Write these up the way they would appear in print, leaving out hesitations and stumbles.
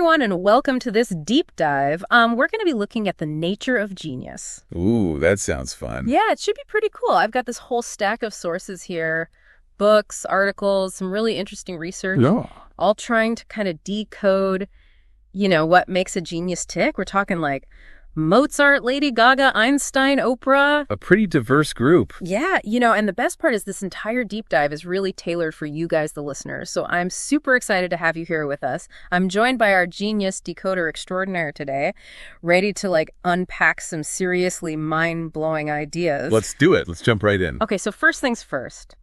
everyone, and welcome to this deep dive. We're going to be looking at the nature of genius. Ooh, that sounds fun. Yeah, it should be pretty cool. I've got this whole stack of sources here, books, articles, some really interesting research, all trying to kind of decode, what makes a genius tick. We're talking like Mozart, Lady Gaga, Einstein, Oprah. A pretty diverse group. Yeah, and the best part is this entire deep dive is really tailored for you guys, the listeners. So I'm super excited to have you here with us. I'm joined by our genius decoder extraordinaire today, ready to unpack some seriously mind-blowing ideas. Let's do it. Let's jump right in. Okay, so first things first.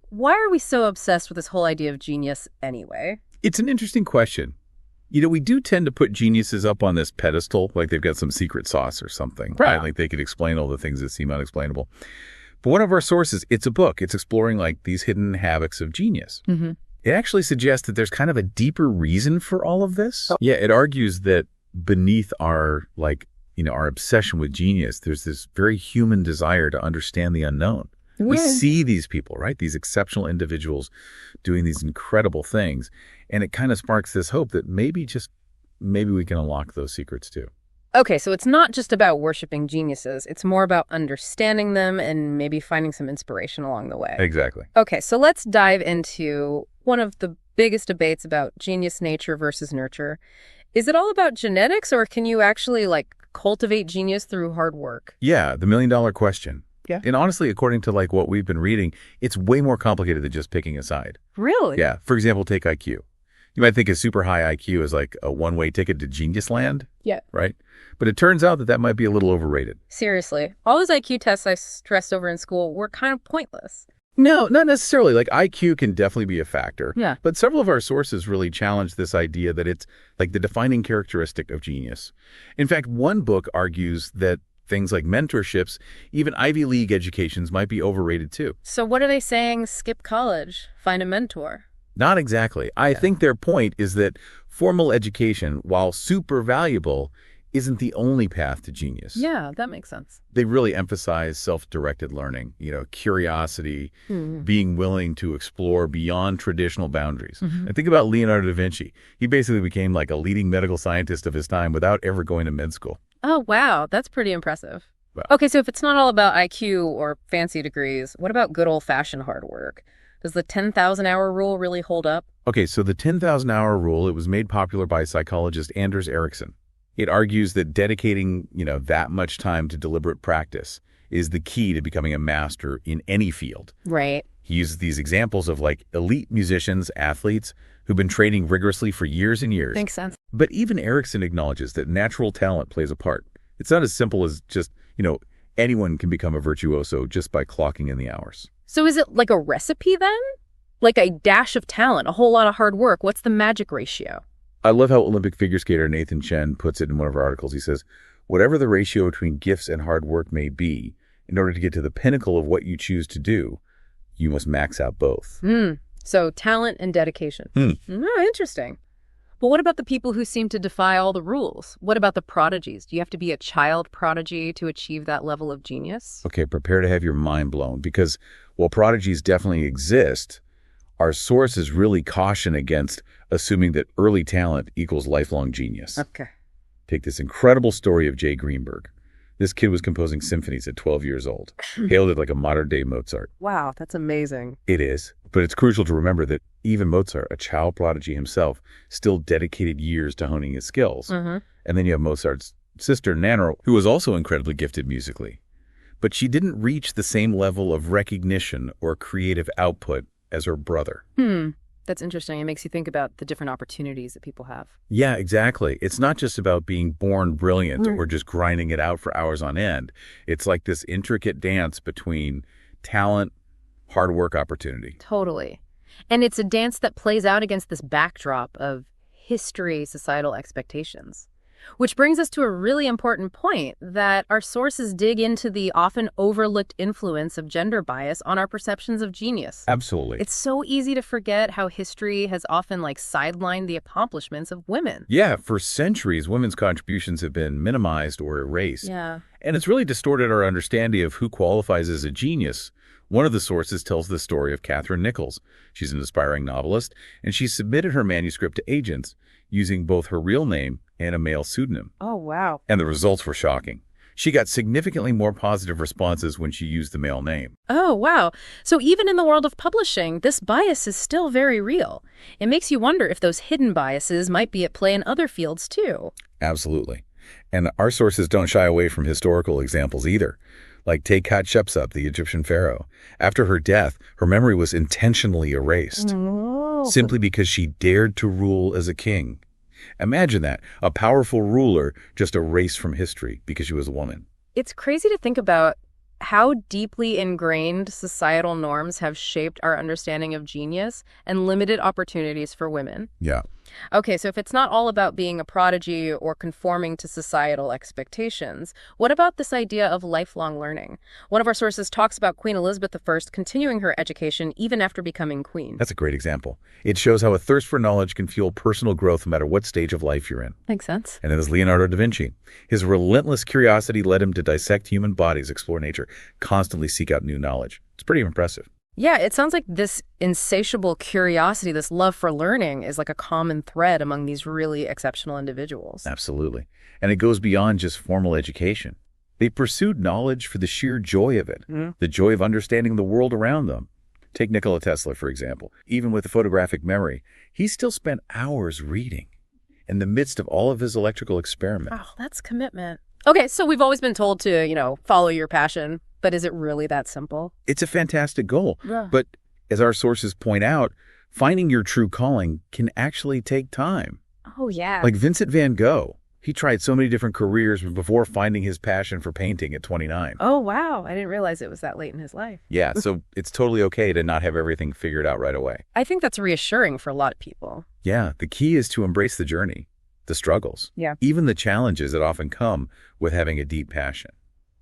Why are we so obsessed with this whole idea of genius anyway? It's an interesting question. We do tend to put geniuses up on this pedestal, like they've got some secret sauce or something. Right? Like they could explain all the things that seem unexplainable. But one of our sources, it's a book. It's exploring these hidden havocs of genius. Mm-hmm. It actually suggests that there's kind of a deeper reason for all of this. Oh. Yeah, it argues that beneath our obsession with genius, there's this very human desire to understand the unknown. Yeah. We see these people, right? These exceptional individuals doing these incredible things. And it kind of sparks this hope that maybe we can unlock those secrets too. Okay, so it's not just about worshiping geniuses. It's more about understanding them and maybe finding some inspiration along the way. Exactly. Okay, so let's dive into one of the biggest debates about genius nature versus nurture. Is it all about genetics, or can you actually cultivate genius through hard work? Yeah, the million-dollar question. Yeah. And honestly, according to what we've been reading, it's way more complicated than just picking a side. Really? Yeah. For example, take IQ. You might think a super high IQ is like a one-way ticket to genius land. Yeah. Right? But it turns out that might be a little overrated. Seriously. All those IQ tests I stressed over in school were kind of pointless. No, not necessarily. IQ can definitely be a factor. Yeah. But several of our sources really challenge this idea that it's the defining characteristic of genius. In fact, one book argues that things like mentorships, even Ivy League educations might be overrated too. So what are they saying? Skip college, find a mentor? Not exactly. I think their point is that formal education, while super valuable, isn't the only path to genius. Yeah, that makes sense. They really emphasize self-directed learning, curiosity, being willing to explore beyond traditional boundaries. Mm-hmm. And think about Leonardo da Vinci. He basically became a leading medical scientist of his time without ever going to med school. Oh, wow. That's pretty impressive. Wow. Okay, so if it's not all about IQ or fancy degrees, what about good old-fashioned hard work? Does the 10,000-hour rule really hold up? Okay, so the 10,000-hour rule, it was made popular by psychologist Anders Ericsson. It argues that dedicating, that much time to deliberate practice is the key to becoming a master in any field. Right. He uses these examples of elite musicians, athletes who've been training rigorously for years and years. Makes sense. But even Ericsson acknowledges that natural talent plays a part. It's not as simple as just, anyone can become a virtuoso just by clocking in the hours. So is it like a recipe then? Like a dash of talent, a whole lot of hard work? What's the magic ratio? I love how Olympic figure skater Nathan Chen puts it in one of our articles. He says, whatever the ratio between gifts and hard work may be, in order to get to the pinnacle of what you choose to do, you must max out both. So talent and dedication. Interesting. But what about the people who seem to defy all the rules? What about the prodigies? Do you have to be a child prodigy to achieve that level of genius? Okay, prepare to have your mind blown, because while prodigies definitely exist, our sources really caution against assuming that early talent equals lifelong genius. Okay. Take this incredible story of Jay Greenberg. This kid was composing symphonies at 12 years old, hailed it like a modern-day Mozart. Wow, that's amazing. It is, but it's crucial to remember that even Mozart, a child prodigy himself, still dedicated years to honing his skills. Mm-hmm. And then you have Mozart's sister, Nana, who was also incredibly gifted musically. But she didn't reach the same level of recognition or creative output as her brother. That's interesting. It makes you think about the different opportunities that people have. Yeah, exactly. It's not just about being born brilliant or just grinding it out for hours on end. It's like this intricate dance between talent, hard work, opportunity. Totally. And it's a dance that plays out against this backdrop of history, societal expectations. Which brings us to a really important point, that our sources dig into the often overlooked influence of gender bias on our perceptions of genius. Absolutely. It's so easy to forget how history has often sidelined the accomplishments of women. Yeah, for centuries, women's contributions have been minimized or erased. Yeah. And it's really distorted our understanding of who qualifies as a genius. One of the sources tells the story of Catherine Nichols. She's an aspiring novelist, and she submitted her manuscript to agents. using both her real name and a male pseudonym. Oh, wow. And the results were shocking. She got significantly more positive responses when she used the male name. Oh, wow. So even in the world of publishing, this bias is still very real. It makes you wonder if those hidden biases might be at play in other fields, too. Absolutely. And our sources don't shy away from historical examples either. Like take Hatshepsut, the Egyptian pharaoh. After her death, her memory was intentionally erased. Oh. Simply because she dared to rule as a king. Imagine that, a powerful ruler just erased from history because she was a woman. It's crazy to think about how deeply ingrained societal norms have shaped our understanding of genius and limited opportunities for women. Yeah. Okay, so if it's not all about being a prodigy or conforming to societal expectations, what about this idea of lifelong learning? One of our sources talks about Queen Elizabeth I continuing her education even after becoming queen. That's a great example. It shows how a thirst for knowledge can fuel personal growth no matter what stage of life you're in. Makes sense. And then there's Leonardo da Vinci. His relentless curiosity led him to dissect human bodies, explore nature, constantly seek out new knowledge. It's pretty impressive. Yeah, it sounds like this insatiable curiosity, this love for learning is like a common thread among these really exceptional individuals. Absolutely. And it goes beyond just formal education. They pursued knowledge for the sheer joy of it, the joy of understanding the world around them. Take Nikola Tesla, for example. Even with a photographic memory, he still spent hours reading in the midst of all of his electrical experiments. Oh, that's commitment. Okay, so we've always been told to, follow your passion. But is it really that simple? It's a fantastic goal. Yeah. But as our sources point out, finding your true calling can actually take time. Oh, yeah. Like Vincent van Gogh. He tried so many different careers before finding his passion for painting at 29. Oh, wow. I didn't realize it was that late in his life. Yeah, so it's totally okay to not have everything figured out right away. I think that's reassuring for a lot of people. Yeah, the key is to embrace the journey, the struggles, even the challenges that often come with having a deep passion.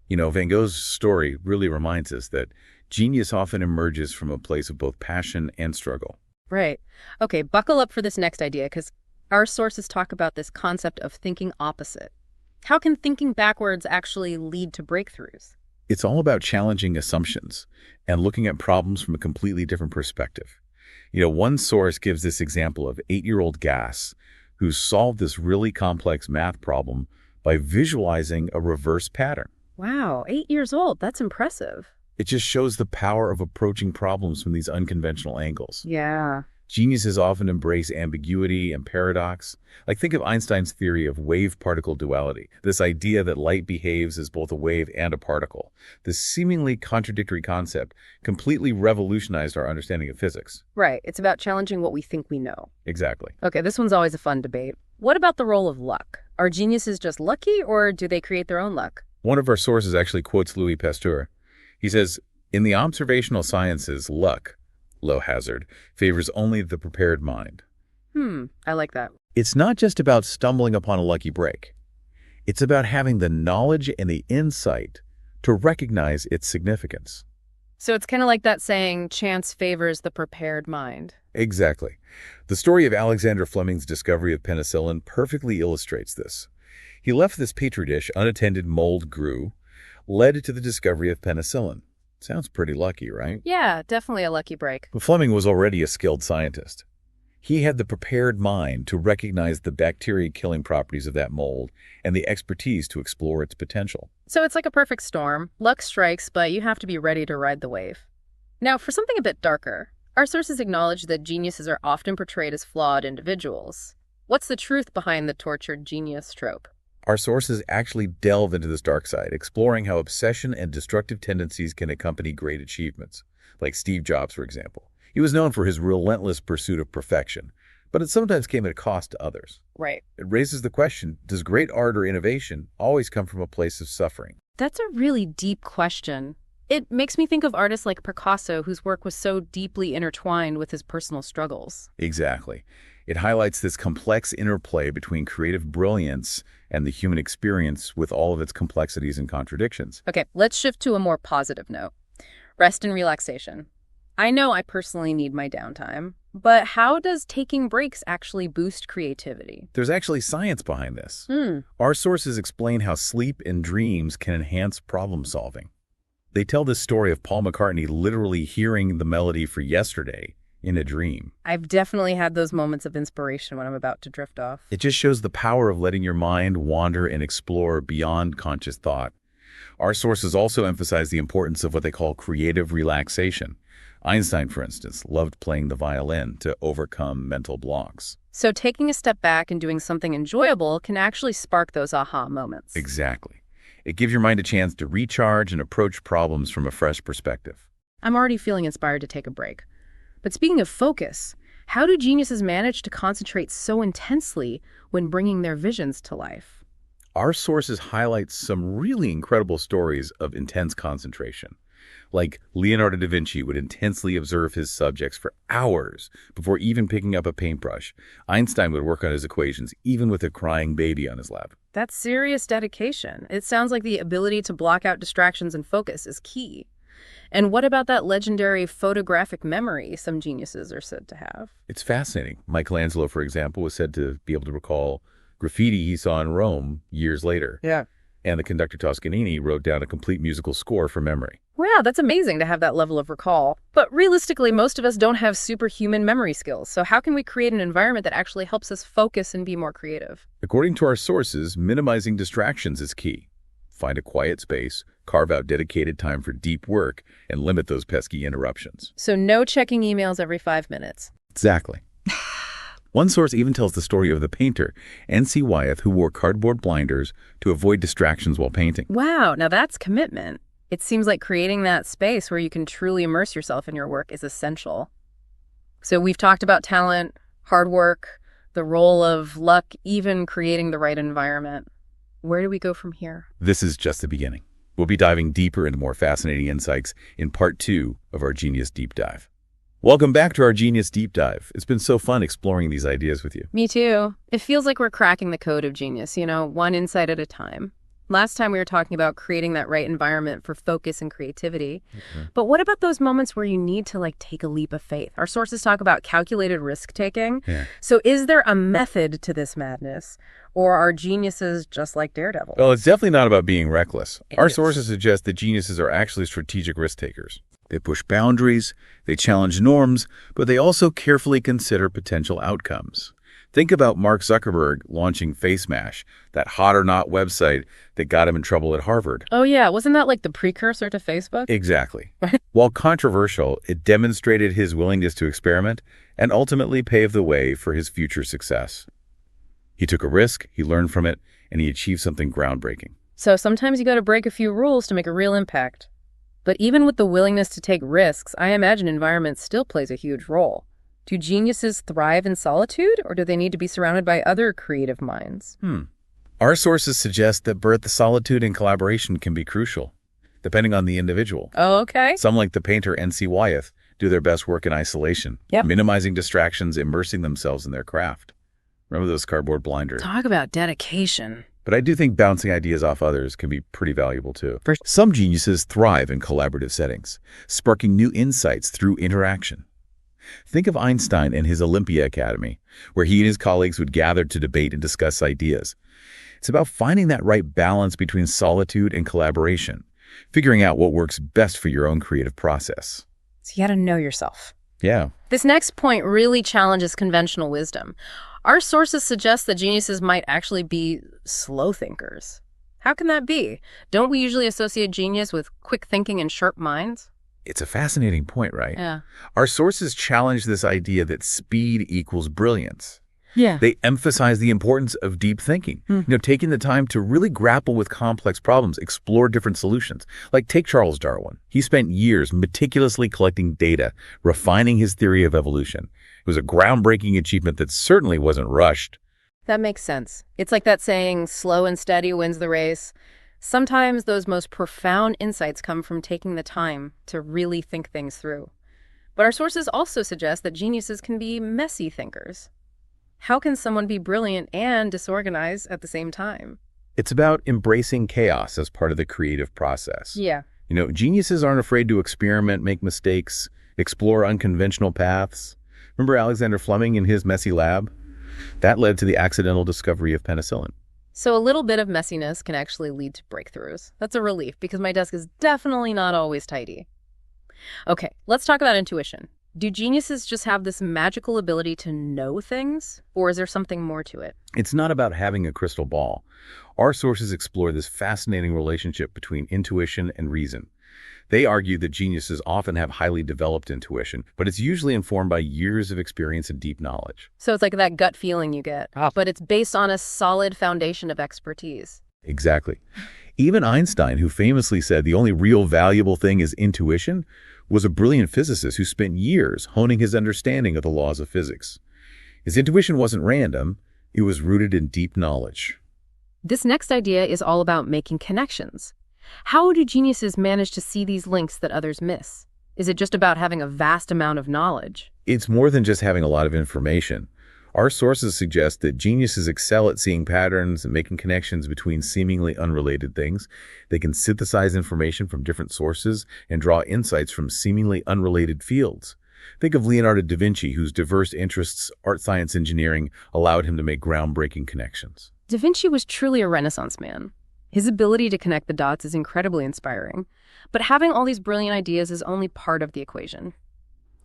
Van Gogh's story really reminds us that genius often emerges from a place of both passion and struggle. Right. Okay, buckle up for this next idea, because our sources talk about this concept of thinking opposite. How can thinking backwards actually lead to breakthroughs? It's all about challenging assumptions and looking at problems from a completely different perspective. One source gives this example of 8-year-old Gas, who solved this really complex math problem by visualizing a reverse pattern. Wow, 8 years old. That's impressive. It just shows the power of approaching problems from these unconventional angles. Yeah. Geniuses often embrace ambiguity and paradox. Like think of Einstein's theory of wave-particle duality, this idea that light behaves as both a wave and a particle. This seemingly contradictory concept completely revolutionized our understanding of physics. Right. It's about challenging what we think we know. Exactly. Okay, this one's always a fun debate. What about the role of luck? Are geniuses just lucky, or do they create their own luck? One of our sources actually quotes Louis Pasteur. He says, "In the observational sciences, luck, low hazard, favors only the prepared mind." I like that. It's not just about stumbling upon a lucky break. It's about having the knowledge and the insight to recognize its significance. So it's kind of like that saying, chance favors the prepared mind. Exactly. The story of Alexander Fleming's discovery of penicillin perfectly illustrates this. He left this petri dish unattended, mold grew, led to the discovery of penicillin. Sounds pretty lucky, right? Yeah, definitely a lucky break. But Fleming was already a skilled scientist. He had the prepared mind to recognize the bacteria-killing properties of that mold and the expertise to explore its potential. So it's like a perfect storm. Luck strikes, but you have to be ready to ride the wave. Now, for something a bit darker, our sources acknowledge that geniuses are often portrayed as flawed individuals. What's the truth behind the tortured genius trope? Our sources actually delve into this dark side, exploring how obsession and destructive tendencies can accompany great achievements. Like Steve Jobs, for example. He was known for his relentless pursuit of perfection, but it sometimes came at a cost to others. Right. It raises the question, does great art or innovation always come from a place of suffering? That's a really deep question. It makes me think of artists like Picasso, whose work was so deeply intertwined with his personal struggles. Exactly. It highlights this complex interplay between creative brilliance and the human experience with all of its complexities and contradictions. Okay, let's shift to a more positive note. Rest and relaxation. I know I personally need my downtime, but how does taking breaks actually boost creativity? There's actually science behind this. Our sources explain how sleep and dreams can enhance problem solving. They tell this story of Paul McCartney literally hearing the melody for Yesterday in a dream. I've definitely had those moments of inspiration when I'm about to drift off. It just shows the power of letting your mind wander and explore beyond conscious thought. Our sources also emphasize the importance of what they call creative relaxation. Einstein, for instance, loved playing the violin to overcome mental blocks. So taking a step back and doing something enjoyable can actually spark those aha moments. Exactly. It gives your mind a chance to recharge and approach problems from a fresh perspective. I'm already feeling inspired to take a break. But speaking of focus, how do geniuses manage to concentrate so intensely when bringing their visions to life? Our sources highlight some really incredible stories of intense concentration. Like Leonardo da Vinci would intensely observe his subjects for hours before even picking up a paintbrush. Einstein would work on his equations even with a crying baby on his lap. That's serious dedication. It sounds like the ability to block out distractions and focus is key. And what about that legendary photographic memory some geniuses are said to have? It's fascinating. Michelangelo, for example, was said to be able to recall graffiti he saw in Rome years later. Yeah. And the conductor Toscanini wrote down a complete musical score from memory. Wow, that's amazing to have that level of recall. But realistically, most of us don't have superhuman memory skills. So how can we create an environment that actually helps us focus and be more creative? According to our sources, minimizing distractions is key. Find a quiet space, carve out dedicated time for deep work, and limit those pesky interruptions. So no checking emails every 5 minutes. Exactly. One source even tells the story of the painter, N.C. Wyeth, who wore cardboard blinders to avoid distractions while painting. Wow, now that's commitment. It seems like creating that space where you can truly immerse yourself in your work is essential. So we've talked about talent, hard work, the role of luck, even creating the right environment. Where do we go from here? This is just the beginning. We'll be diving deeper into more fascinating insights in part 2 of our Genius Deep Dive. Welcome back to our Genius Deep Dive. It's been so fun exploring these ideas with you. Me too. It feels like we're cracking the code of genius, one insight at a time. Last time we were talking about creating that right environment for focus and creativity. Mm-hmm. But what about those moments where you need to take a leap of faith? Our sources talk about calculated risk-taking. Yeah. So is there a method to this madness? Or are geniuses just like daredevils? Well, it's definitely not about being reckless. Our sources suggest that geniuses are actually strategic risk-takers. They push boundaries, they challenge norms, but they also carefully consider potential outcomes. Think about Mark Zuckerberg launching FaceMash, that hot or not website that got him in trouble at Harvard. Oh yeah, wasn't that like the precursor to Facebook? Exactly. While controversial, it demonstrated his willingness to experiment and ultimately paved the way for his future success. He took a risk, he learned from it, and he achieved something groundbreaking. So sometimes you got to break a few rules to make a real impact. But even with the willingness to take risks, I imagine environment still plays a huge role. Do geniuses thrive in solitude, or do they need to be surrounded by other creative minds? Our sources suggest that both solitude and collaboration can be crucial, depending on the individual. Oh, okay. Some, like the painter N.C. Wyeth, do their best work in isolation, minimizing distractions, immersing themselves in their craft. Remember those cardboard blinders? Talk about dedication. But I do think bouncing ideas off others can be pretty valuable too. Some geniuses thrive in collaborative settings, sparking new insights through interaction. Think of Einstein and his Olympia Academy, where he and his colleagues would gather to debate and discuss ideas. It's about finding that right balance between solitude and collaboration, figuring out what works best for your own creative process. So you got to know yourself. Yeah. This next point really challenges conventional wisdom. Our sources suggest that geniuses might actually be slow thinkers. How can that be? Don't we usually associate genius with quick thinking and sharp minds? It's a fascinating point, right? Yeah. Our sources challenge this idea that speed equals brilliance. Yeah. They emphasize the importance of deep thinking, taking the time to really grapple with complex problems, explore different solutions. Like take Charles Darwin. He spent years meticulously collecting data, refining his theory of evolution. It was a groundbreaking achievement that certainly wasn't rushed. That makes sense. It's like that saying, slow and steady wins the race. Sometimes those most profound insights come from taking the time to really think things through. But our sources also suggest that geniuses can be messy thinkers. How can someone be brilliant and disorganized at the same time? It's about embracing chaos as part of the creative process. Yeah. Geniuses aren't afraid to experiment, make mistakes, explore unconventional paths. Remember Alexander Fleming in his messy lab? That led to the accidental discovery of penicillin. So a little bit of messiness can actually lead to breakthroughs. That's a relief because my desk is definitely not always tidy. Okay, let's talk about intuition. Do geniuses just have this magical ability to know things, or is there something more to it? It's not about having a crystal ball. Our sources explore this fascinating relationship between intuition and reason. They argue that geniuses often have highly developed intuition, but it's usually informed by years of experience and deep knowledge. So it's like that gut feeling you get, but it's based on a solid foundation of expertise. Exactly. Even Einstein, who famously said the only real valuable thing is intuition, was a brilliant physicist who spent years honing his understanding of the laws of physics. His intuition wasn't random, it was rooted in deep knowledge. This next idea is all about making connections. How do geniuses manage to see these links that others miss? Is it just about having a vast amount of knowledge? It's more than just having a lot of information. Our sources suggest that geniuses excel at seeing patterns and making connections between seemingly unrelated things. They can synthesize information from different sources and draw insights from seemingly unrelated fields. Think of Leonardo da Vinci, whose diverse interests, art, science, engineering, allowed him to make groundbreaking connections. Da Vinci was truly a Renaissance man. His ability to connect the dots is incredibly inspiring. But having all these brilliant ideas is only part of the equation.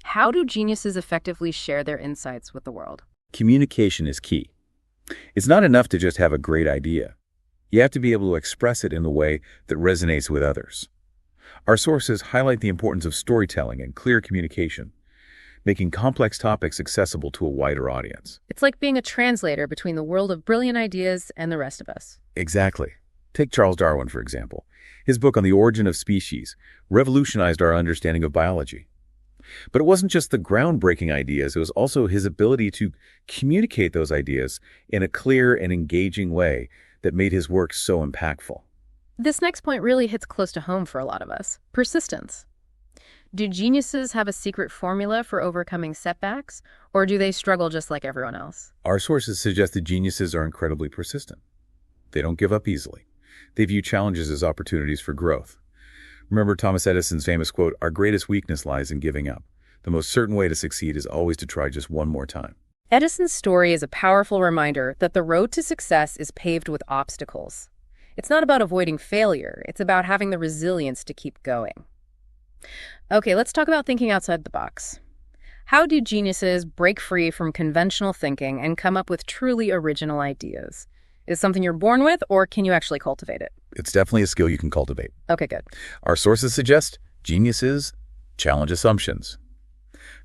How do geniuses effectively share their insights with the world? Communication is key. It's not enough to just have a great idea. You have to be able to express it in a way that resonates with others. Our sources highlight the importance of storytelling and clear communication, making complex topics accessible to a wider audience. It's like being a translator between the world of brilliant ideas and the rest of us. Exactly. Take Charles Darwin, for example. His book on the origin of species revolutionized our understanding of biology. But it wasn't just the groundbreaking ideas, it was also his ability to communicate those ideas in a clear and engaging way that made his work so impactful. This next point really hits close to home for a lot of us. Persistence. Do geniuses have a secret formula for overcoming setbacks, or do they struggle just like everyone else? Our sources suggest that geniuses are incredibly persistent. They don't give up easily. They view challenges as opportunities for growth. Remember Thomas Edison's famous quote, "Our greatest weakness lies in giving up. The most certain way to succeed is always to try just one more time." Edison's story is a powerful reminder that the road to success is paved with obstacles. It's not about avoiding failure. It's about having the resilience to keep going. Okay, let's talk about thinking outside the box. How do geniuses break free from conventional thinking and come up with truly original ideas? Is it something you're born with, or can you actually cultivate it? It's definitely a skill you can cultivate. Okay, good. Our sources suggest geniuses challenge assumptions,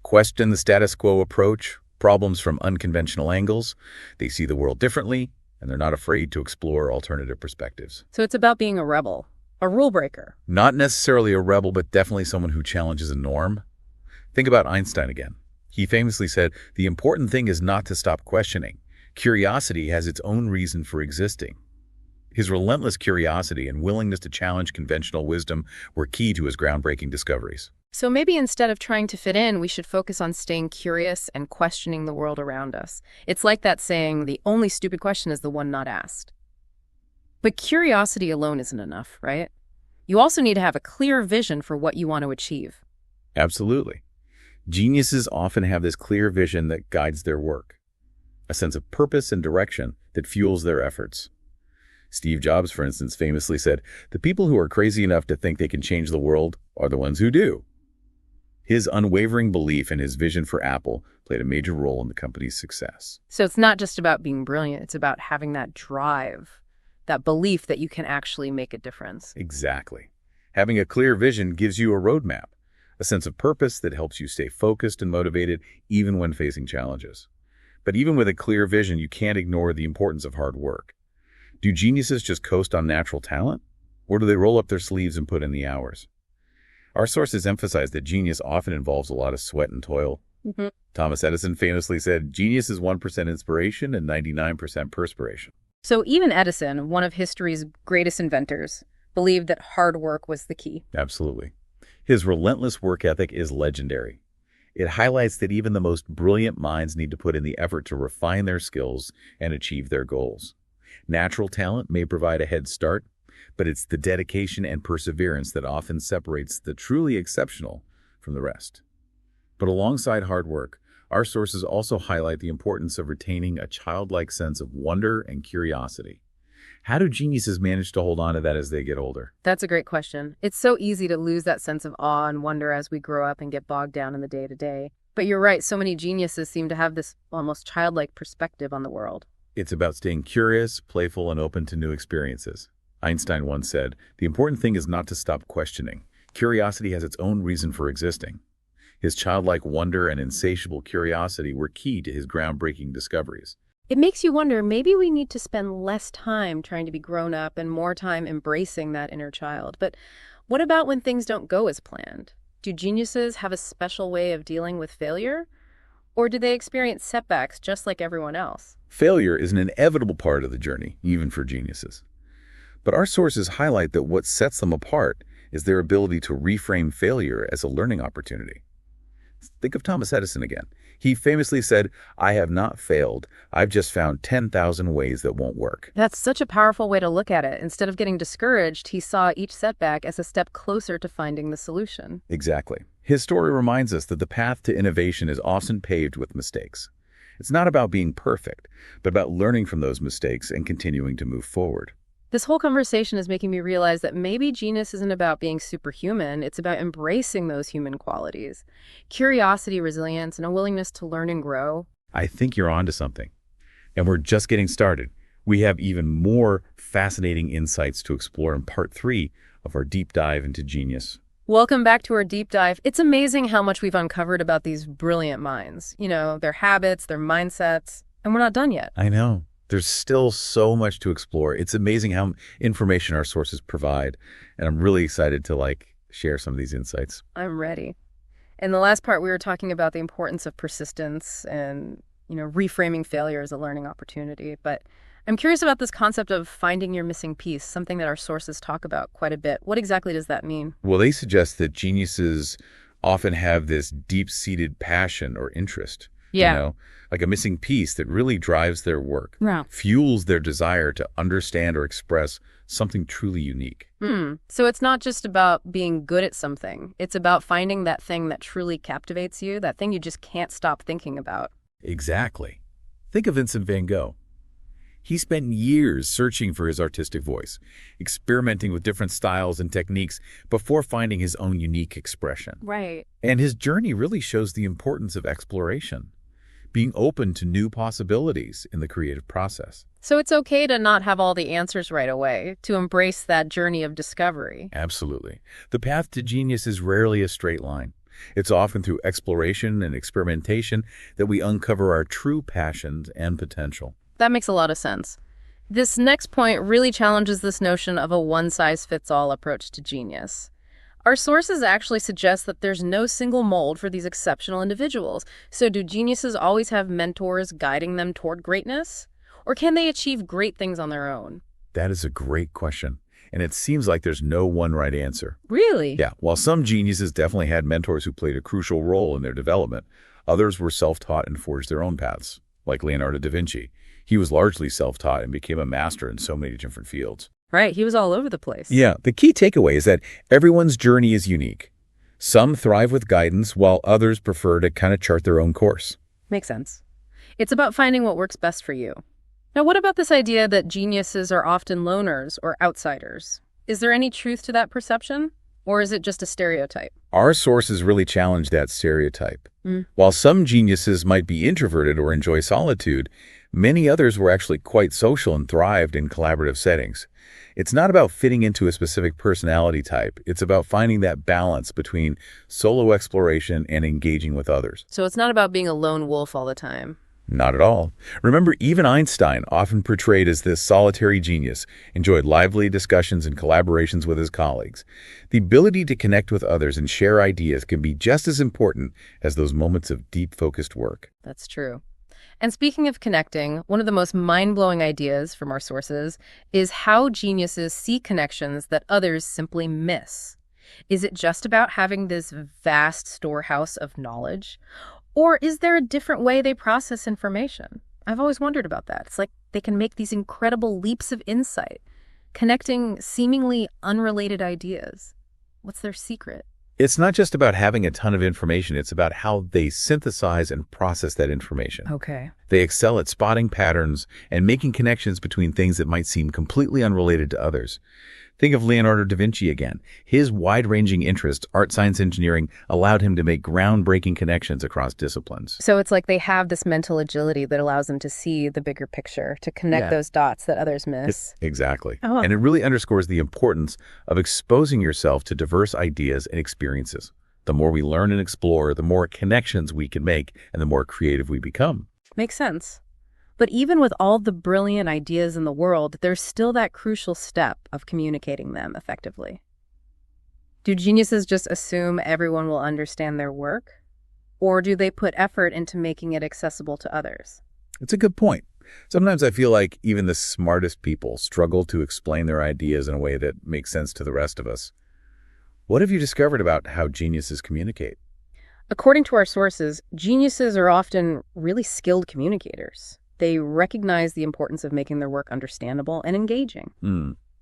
question the status quo approach, problems from unconventional angles. They see the world differently, and they're not afraid to explore alternative perspectives. So it's about being a rebel, a rule breaker. Not necessarily a rebel, but definitely someone who challenges a norm. Think about Einstein again. He famously said, "The important thing is not to stop questioning. Curiosity has its own reason for existing." His relentless curiosity and willingness to challenge conventional wisdom were key to his groundbreaking discoveries. So maybe instead of trying to fit in, we should focus on staying curious and questioning the world around us. It's like that saying, the only stupid question is the one not asked. But curiosity alone isn't enough, right? You also need to have a clear vision for what you want to achieve. Absolutely. Geniuses often have this clear vision that guides their work, a sense of purpose and direction that fuels their efforts. Steve Jobs, for instance, famously said, "The people who are crazy enough to think they can change the world are the ones who do." His unwavering belief in his vision for Apple played a major role in the company's success. So it's not just about being brilliant, it's about having that drive, that belief that you can actually make a difference. Exactly. Having a clear vision gives you a roadmap, a sense of purpose that helps you stay focused and motivated even when facing challenges. But even with a clear vision, you can't ignore the importance of hard work. Do geniuses just coast on natural talent? Or do they roll up their sleeves and put in the hours? Our sources emphasize that genius often involves a lot of sweat and toil. Thomas Edison famously said, "Genius is 1% inspiration and 99% perspiration." So even Edison, one of history's greatest inventors, believed that hard work was the key. Absolutely. His relentless work ethic is legendary. It highlights that even the most brilliant minds need to put in the effort to refine their skills and achieve their goals. Natural talent may provide a head start, but it's the dedication and perseverance that often separates the truly exceptional from the rest. But alongside hard work, our sources also highlight the importance of retaining a childlike sense of wonder and curiosity. How do geniuses manage to hold on to that as they get older? That's a great question. It's so easy to lose that sense of awe and wonder as we grow up and get bogged down in the day-to-day. But you're right, so many geniuses seem to have this almost childlike perspective on the world. It's about staying curious, playful, and open to new experiences. Einstein once said, "The important thing is not to stop questioning. Curiosity has its own reason for existing." His childlike wonder and insatiable curiosity were key to his groundbreaking discoveries. It makes you wonder, maybe we need to spend less time trying to be grown up and more time embracing that inner child. But what about when things don't go as planned? Do geniuses have a special way of dealing with failure? Or do they experience setbacks just like everyone else? Failure is an inevitable part of the journey, even for geniuses. But our sources highlight that what sets them apart is their ability to reframe failure as a learning opportunity. Think of Thomas Edison again. He famously said, "I have not failed. I've just found 10,000 ways that won't work." That's such a powerful way to look at it. Instead of getting discouraged, he saw each setback as a step closer to finding the solution. Exactly. His story reminds us that the path to innovation is often paved with mistakes. It's not about being perfect, but about learning from those mistakes and continuing to move forward. This whole conversation is making me realize that maybe genius isn't about being superhuman. It's about embracing those human qualities. Curiosity, resilience, and a willingness to learn and grow. I think you're onto something. And we're just getting started. We have even more fascinating insights to explore in part 3 of our deep dive into genius. Welcome back to our deep dive. It's amazing how much we've uncovered about these brilliant minds. You know, their habits, their mindsets, and we're not done yet. I know. There's still so much to explore. It's amazing how information our sources provide. And I'm really excited to share some of these insights. I'm ready. In the last part, we were talking about the importance of persistence and, reframing failure as a learning opportunity. But I'm curious about this concept of finding your missing piece, something that our sources talk about quite a bit. What exactly does that mean? Well, they suggest that geniuses often have this deep-seated passion or interest. Yeah. Like a missing piece that really drives their work, fuels their desire to understand or express something truly unique. So it's not just about being good at something. It's about finding that thing that truly captivates you, that thing you just can't stop thinking about. Exactly. Think of Vincent van Gogh. He spent years searching for his artistic voice, experimenting with different styles and techniques before finding his own unique expression. Right. And his journey really shows the importance of exploration, being open to new possibilities in the creative process. So it's okay to not have all the answers right away, to embrace that journey of discovery. Absolutely. The path to genius is rarely a straight line. It's often through exploration and experimentation that we uncover our true passions and potential. That makes a lot of sense. This next point really challenges this notion of a one-size-fits-all approach to genius. Our sources actually suggest that there's no single mold for these exceptional individuals. So do geniuses always have mentors guiding them toward greatness? Or can they achieve great things on their own? That is a great question. And it seems like there's no one right answer. Really? Yeah. While some geniuses definitely had mentors who played a crucial role in their development, others were self-taught and forged their own paths, like Leonardo da Vinci. He was largely self-taught and became a master in so many different fields. Right, he was all over the place. Yeah, the key takeaway is that everyone's journey is unique. Some thrive with guidance, while others prefer to kind of chart their own course. Makes sense. It's about finding what works best for you. Now, what about this idea that geniuses are often loners or outsiders? Is there any truth to that perception? Or is it just a stereotype? Our sources really challenge that stereotype. While some geniuses might be introverted or enjoy solitude, many others were actually quite social and thrived in collaborative settings. It's not about fitting into a specific personality type. It's about finding that balance between solo exploration and engaging with others. So it's not about being a lone wolf all the time. Not at all. Remember, even Einstein, often portrayed as this solitary genius, enjoyed lively discussions and collaborations with his colleagues. The ability to connect with others and share ideas can be just as important as those moments of deep, focused work. That's true. And speaking of connecting, one of the most mind-blowing ideas from our sources is how geniuses see connections that others simply miss. Is it just about having this vast storehouse of knowledge? Or is there a different way they process information? I've always wondered about that. It's like they can make these incredible leaps of insight, connecting seemingly unrelated ideas. What's their secret? It's not just about having a ton of information. It's about how they synthesize and process that information. Okay. They excel at spotting patterns and making connections between things that might seem completely unrelated to others. Think of Leonardo da Vinci again. His wide-ranging interests, art, science, engineering, allowed him to make groundbreaking connections across disciplines. So it's like they have this mental agility that allows them to see the bigger picture, to connect those dots that others miss. Exactly. Oh. And it really underscores the importance of exposing yourself to diverse ideas and experiences. The more we learn and explore, the more connections we can make and the more creative we become. Makes sense. But even with all the brilliant ideas in the world, there's still that crucial step of communicating them effectively. Do geniuses just assume everyone will understand their work? Or do they put effort into making it accessible to others? It's a good point. Sometimes I feel like even the smartest people struggle to explain their ideas in a way that makes sense to the rest of us. What have you discovered about how geniuses communicate? According to our sources, geniuses are often really skilled communicators. They recognize the importance of making their work understandable and engaging.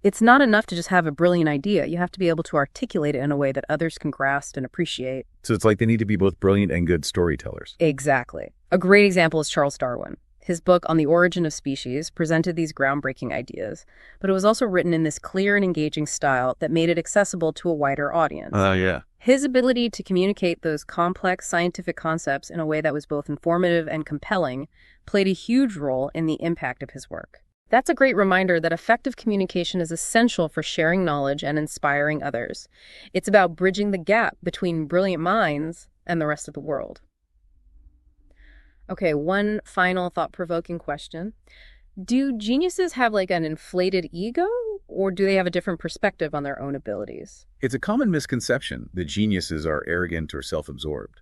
It's not enough to just have a brilliant idea. You have to be able to articulate it in a way that others can grasp and appreciate. So it's like they need to be both brilliant and good storytellers. Exactly. A great example is Charles Darwin. His book On the Origin of Species presented these groundbreaking ideas, but it was also written in this clear and engaging style that made it accessible to a wider audience. Oh, yeah. His ability to communicate those complex scientific concepts in a way that was both informative and compelling played a huge role in the impact of his work. That's a great reminder that effective communication is essential for sharing knowledge and inspiring others. It's about bridging the gap between brilliant minds and the rest of the world. Okay, one final thought-provoking question. Do geniuses have like an inflated ego, or do they have a different perspective on their own abilities? It's a common misconception that geniuses are arrogant or self-absorbed.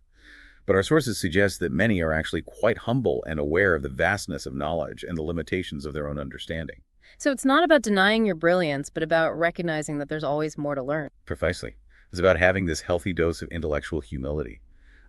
But our sources suggest that many are actually quite humble and aware of the vastness of knowledge and the limitations of their own understanding. So it's not about denying your brilliance, but about recognizing that there's always more to learn. Precisely. It's about having this healthy dose of intellectual humility.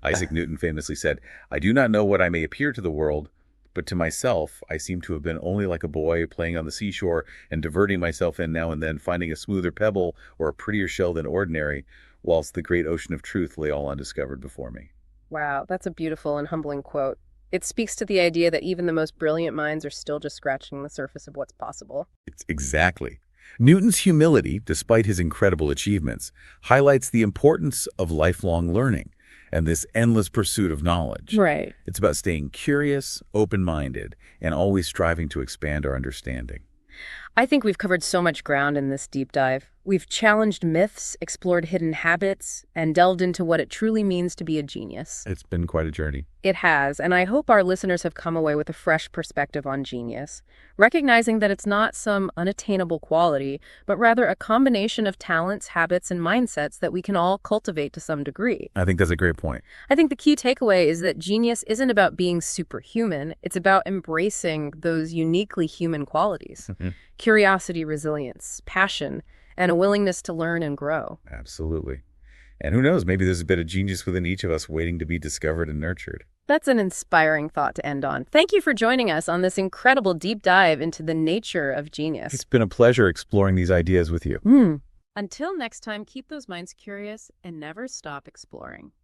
Isaac Newton famously said, "I do not know what I may appear to the world, but to myself I seem to have been only like a boy playing on the seashore and diverting myself in now and then, finding a smoother pebble or a prettier shell than ordinary, whilst the great ocean of truth lay all undiscovered before me." Wow, that's a beautiful and humbling quote. It speaks to the idea that even the most brilliant minds are still just scratching the surface of what's possible. It's exactly. Newton's humility, despite his incredible achievements, highlights the importance of lifelong learning and this endless pursuit of knowledge. Right. It's about staying curious, open-minded, and always striving to expand our understanding. I think we've covered so much ground in this deep dive. We've challenged myths, explored hidden habits, and delved into what it truly means to be a genius. It's been quite a journey. It has, and I hope our listeners have come away with a fresh perspective on genius, recognizing that it's not some unattainable quality, but rather a combination of talents, habits, and mindsets that we can all cultivate to some degree. I think that's a great point. I think the key takeaway is that genius isn't about being superhuman. It's about embracing those uniquely human qualities. Curiosity, resilience, passion, and a willingness to learn and grow. Absolutely. And who knows, maybe there's a bit of genius within each of us waiting to be discovered and nurtured. That's an inspiring thought to end on. Thank you for joining us on this incredible deep dive into the nature of genius. It's been a pleasure exploring these ideas with you. Until next time, keep those minds curious and never stop exploring.